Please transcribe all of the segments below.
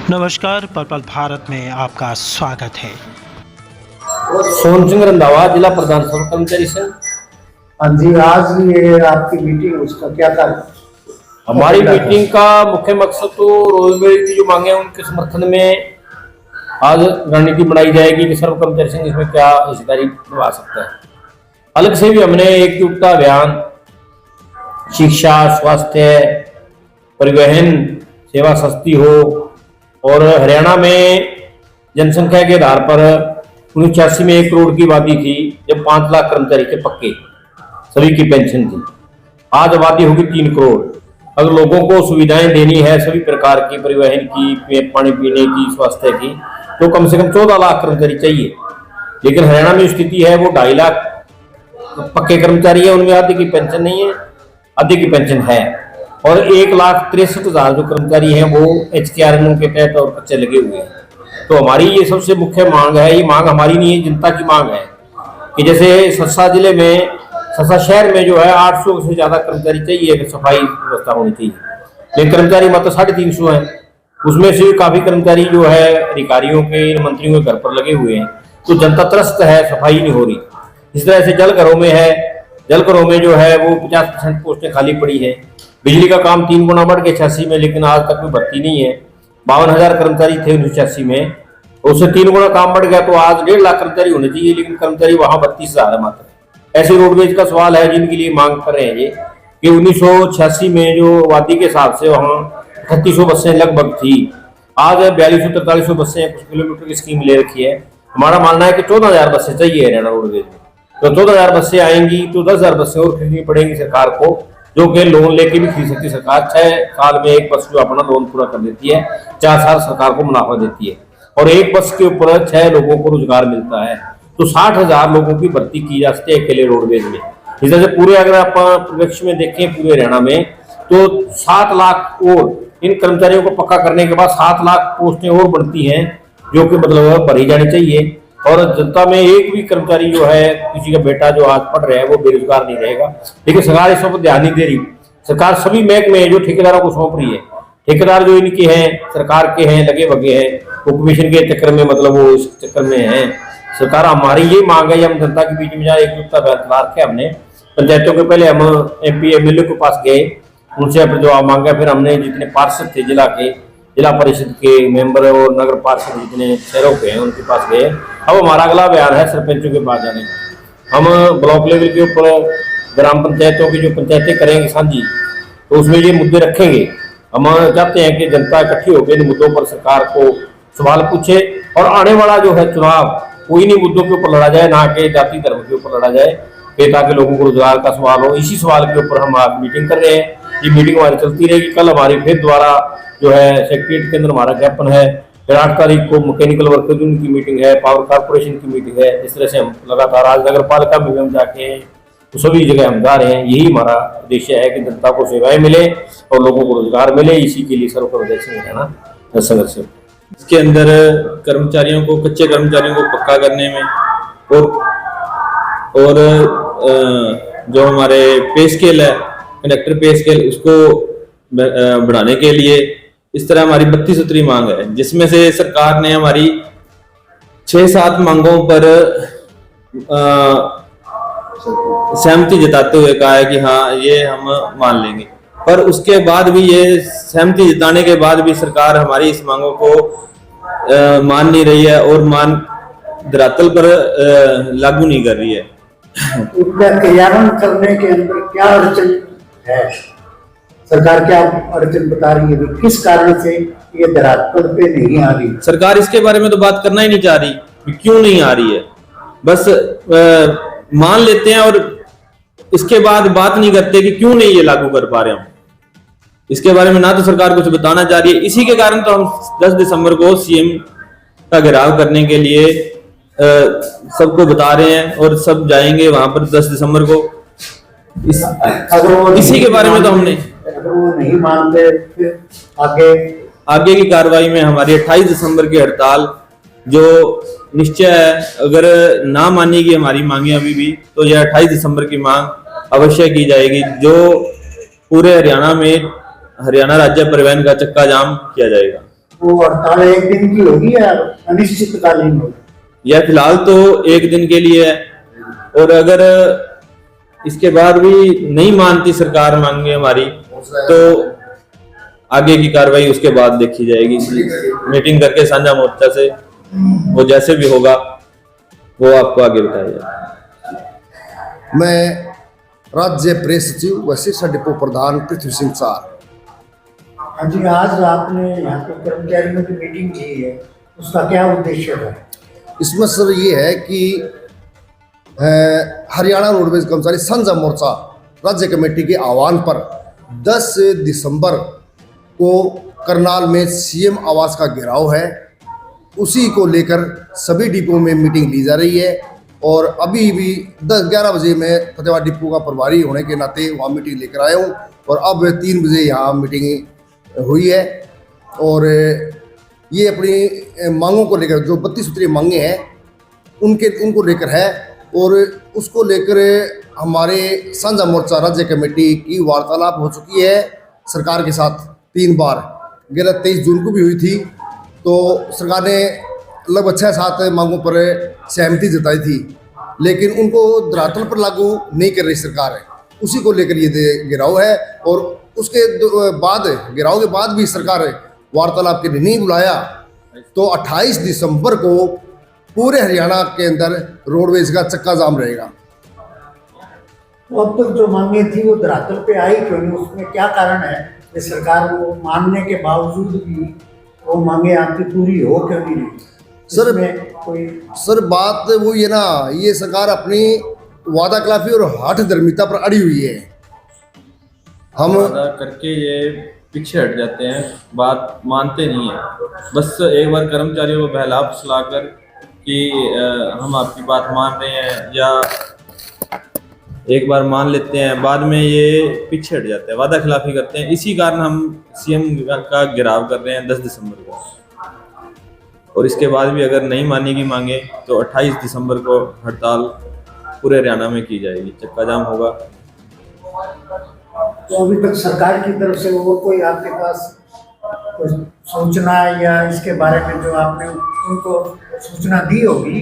नमस्कार, पर्पल भारत में आपका स्वागत है। सोन सिंह रंधावा, जिला प्रधान सब कर्मचारी संघ। हाँ जी, आज ये आपकी मीटिंग, उसका क्या था? हमारी मीटिंग का मुख्य मकसद तो रोजमेरी की जो मांगे हैं उनके समर्थन में आज रणनीति बनाई जाएगी कि सर्व कर्मचारी संघ इसमें क्या हिस्सेदारी निभा सकता है। अलग से भी हमने एकजुटता अभियान, शिक्षा, स्वास्थ्य, परिवहन सेवा सस्ती हो, और हरियाणा में जनसंख्या के आधार पर 1986 में 1 करोड़ की आबादी थी, जब 5 लाख कर्मचारी थे पक्के, सभी की पेंशन थी। आज आबादी होगी 3 करोड़। अगर लोगों को सुविधाएं देनी है सभी प्रकार की, परिवहन की, पानी पीने की, स्वास्थ्य की, तो कम से कम 14 लाख कर्मचारी चाहिए। लेकिन हरियाणा में स्थिति है वो 2.5 लाख पक्के कर्मचारी है, उनमें आधे की पेंशन नहीं है, आधे की पेंशन है, और 1,63,000 जो कर्मचारी हैं वो HKRN के तहत और कच्चे लगे हुए हैं। तो हमारी ये सबसे मुख्य मांग है, ये मांग हमारी नहीं है, जनता की मांग है कि जैसे सस्सा जिले में, सस्सा शहर में जो है 800 से ज्यादा कर्मचारी चाहिए, सफाई व्यवस्था होनी चाहिए, लेकिन कर्मचारी मात्र 350 है। उसमें से काफी कर्मचारी जो है अधिकारियों के, मंत्रियों के घर पर लगे हुए हैं, तो जनता त्रस्त है, सफाई नहीं हो रही। इस तरह से जलघरों में है, जलघरों में जो है वो 50% पोस्टें खाली पड़ी है। बिजली का काम 3 गुना बढ़ गया 86 में, लेकिन आज तक कोई भर्ती नहीं है। 52,000 कर्मचारी थे 1986 में, उससे 3 गुना काम बढ़ गया, तो आज 1.5 लाख कर्मचारी होने चाहिए, लेकिन कर्मचारी वहां 32,000 है मात्र। ऐसे रोडवेज का सवाल है जिनके लिए मांग कर रहे हैं ये कि 1986 में जो आबादी के हिसाब से वहाँ 3800 बसें लगभग थी, आज 4200-4300 बसें कुछ किलोमीटर की स्कीम ले रखी है। हमारा मानना है कि 14,000 बसें चाहिए हरियाणा रोडवेज में। तो 14,000 बसें आएंगी तो 10,000 बसें और खरीदनी पड़ेंगी सरकार को, जो कि लोन लेके भी खरीद सकती है सरकार। 6 साल में एक बस जो अपना लोन पूरा कर देती है, 4 साल सरकार को मुनाफा देती है, और एक बस के ऊपर 6 लोगों को रोजगार मिलता है। तो 60,000 लोगों की भर्ती की जा सकती है अकेले रोडवेज में। इस तरह से पूरे अगर आप परिप्रेक्ष्य में देखें पूरे हरियाणा में, तो 7 लाख और इन कर्मचारियों को पक्का करने के बाद 7 लाख पोस्टें और बढ़ती हैं, जो कि मतलब भरी जानी चाहिए। और जनता में एक भी कर्मचारी जो है, किसी का बेटा जो आज पढ़ रहा है वो बेरोजगार नहीं रहेगा। लेकिन सरकार इस पर ध्यान नहीं दे रही। सरकार सभी महकमे जो ठेकेदारों को सौंप रही है, ठेकेदार जो इनके हैं सरकार के हैं, लगे भगे हैं, वो कमीशन के चक्कर में, मतलब वो इस चक्कर में है। सरकार हमारी ये मांग है, हम जनता के बीच में जाए, एकजुटता बरकरार रखे। हमने पंचायतों के पहले हम MP MLA के पास गए, उनसे अपने जवाब मांगा, फिर हमने जितने पार्षद थे जिला के, जिला परिषद के मेंबर और नगर पार्षद जितने शहरों के हैं उनके पास गए। अब हमारा अगला बयान है सरपंचों के पास जाने का। हम ब्लॉक लेवल के ऊपर ग्राम पंचायतों की जो पंचायतें करेंगे साझी, तो उसमें ये मुद्दे रखेंगे। हम चाहते हैं कि जनता इकट्ठी होकर इन मुद्दों पर सरकार को सवाल पूछे, और आने वाला जो है चुनाव कोई इन्हीं मुद्दों के ऊपर लड़ा जाए, ना कि जाति धर्म के ऊपर लड़ा जाए, ताकि लोगों को रोजगार का सवाल हो। इसी सवाल के ऊपर हम आज मीटिंग कर रहे हैं। ये मीटिंग हमारी चलती रहेगी। कल हमारी फिर द्वारा जो है सेक्रेटरीट के अंदर हमारा ज्ञापन है, फिर 8 तारीख को मैकेनिकल वर्कर्स यूनियन की मीटिंग है, पावर कॉर्पोरेशन की मीटिंग है। इस तरह से हम लगातार आज नगर पालिका में हम जाके तो सभी जगह हम जा रहे हैं। यही हमारा उद्देश्य है कि जनता को सेवाएं मिले और लोगों को रोजगार मिले। इसी के लिए सर्व कर्मचारी संघ हरियाणा संघर्ष। इसके अंदर कर्मचारियों को, कच्चे कर्मचारियों को पक्का करने में, और जो हमारे पे स्केल है, कंडक्टर पे स्केल, उसको बढ़ाने के लिए इस तरह हमारी 32 सूत्री मांग है, जिसमें से सरकार ने हमारी 6-7 मांगों पर सहमति जताते हुए कहा है कि हाँ ये हम मान लेंगे। पर उसके बाद भी, ये सहमति जताने के बाद भी सरकार हमारी इस मांगों को मान नहीं रही है और धरातल पर लागू नहीं कर रही है। इनका क्रियान्वयन करने के अंदर क्या अड़चन है? सरकार क्या अड़चन बता रही है, किस कारण से ये धरातल पे नहीं आ रही? सरकार इसके बारे में तो बात करना ही नहीं चाह रही, क्यों नहीं आ रही है। बस मान लेते हैं और इसके बाद बात नहीं करते कि क्यों नहीं ये लागू कर पा रहे हम। इसके बारे में ना तो सरकार कुछ बताना चाह रही है। इसी के कारण तो हम 10 दिसंबर को CM का घेराव करने के लिए सबको बता रहे हैं, और सब जाएंगे वहां पर 10 दिसंबर को। इसी के बारे में तो हमने, अगर वो नहीं मानते फिर आगे की कार्रवाई में हमारी 28 दिसंबर की हड़ताल जो निश्चय है, अगर ना मानेगी हमारी मांगे अभी भी, तो यह 28 दिसंबर की मांग अवश्य की जाएगी, जो पूरे हरियाणा में हरियाणा राज्य परिवहन का चक्का जाम किया जाएगा। वो हड़ताल एक दिन की होगी या अनिश्चितकालीन होगी? यह फिलहाल तो एक दिन के लिए है, और अगर इसके बाद भी नहीं मानती सरकार मांगे हमारी, तो आगे की कार्रवाई उसके बाद देखी जाएगी। मीटिंग करके साझा मोर्चा से वो जैसे भी होगा वो आपको आगे बताया जाएगा। मैं राज्य प्रेस सचिव व शिक्षा डिपो प्रधान पृथ्वी सिंह सार। हाँ जी, आज आपने यहाँ पे कर्मचारियों की मीटिंग की है, उसका क्या उद्देश्य है? इसमें सर ये है कि हरियाणा रोडवेज कर्मचारी साझा मोर्चा राज्य कमेटी के आह्वान पर 10 दिसंबर को करनाल में सीएम आवास का घेराव है। उसी को लेकर सभी डिपो में मीटिंग ली जा रही है, और अभी भी 10-11 बजे मैं फतेहाबाद डिपो का प्रभारी होने के नाते वहाँ मीटिंग लेकर आया हूँ, और अब 3 बजे यहाँ मीटिंग हुई है। और ये अपनी मांगों को लेकर, जो 32 सूत्रीय मांगे हैं उनको लेकर है, और उसको लेकर हमारे साझा मोर्चा राज्य कमेटी की वार्तालाप हो चुकी है सरकार के साथ 3 बार। 23 जून को भी हुई थी, तो सरकार ने लगभग 6-7 मांगों पर सहमति जताई थी, लेकिन उनको धरातल पर लागू नहीं कर रही सरकार है। उसी को लेकर ये घेराव है, और उसके बाद घेराव के बाद भी सरकार वार्तालाप के लिए नहीं बुलाया, तो 28 दिसंबर को पूरे हरियाणा के अंदर रोडवेज का चक्का जाम रहेगा। तो अब तक जो मांगे थी वो धरातल पे आई क्यों नहीं? उसमें क्या कारण है कि सरकार को मानने के बावजूद भी वो मांगे आपकी पूरी हो क्यों नहीं रही? सर इसमें कोई सर बात वो ये ना, ये सरकार अपनी वादा खिलाफी और हठ धर्मिता पर अड़ी हुई है। हम वादा करके ये पीछे हट जाते हैं, बात मानते नहीं है। बस एक बार कर्मचारियों को बहला फुसलाकर कि हम आपकी बात मान रहे हैं, या एक बार मान लेते हैं, बाद में ये पीछे हट जाते हैं, वादा खिलाफी करते हैं। इसी कारण हम सीएम का घेराव कर रहे हैं 10 दिसंबर को, और इसके बाद भी अगर नहीं मानेगी मांगे तो 28 दिसंबर को हड़ताल पूरे हरियाणा में की जाएगी, चक्का जाम होगा। तो अभी तक सरकार की तरफ से वो कोई आपके पास कोई सूचना या इसके बारे में जो आपने उनको सूचना दी होगी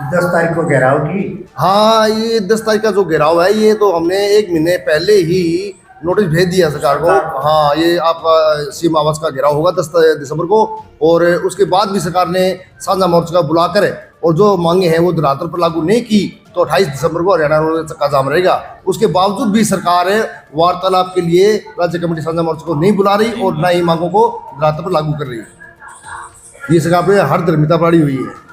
10 तारीख को घेराव की? हाँ, ये 10 तारीख का जो घेराव है, ये तो हमने 1 महीने पहले ही नोटिस भेज दिया सरकार को। हाँ, ये आपका सीएम आवास का घेराव होगा 10 दिसंबर को, और उसके बाद भी सरकार ने साझा मोर्चा बुलाकर और जो मांगे हैं वो धरातल पर लागू नहीं की, तो 28 दिसंबर को हरियाणा रोड चक्का जाम रहेगा। उसके बावजूद भी सरकार वार्तालाप के लिए राज्य कमेटी साझा मोर्चा को नहीं बुला रही और न ही मांगों को धरातल पर लागू कर रही है। ये सरकार पे हर धर्मिता पड़ी हुई है।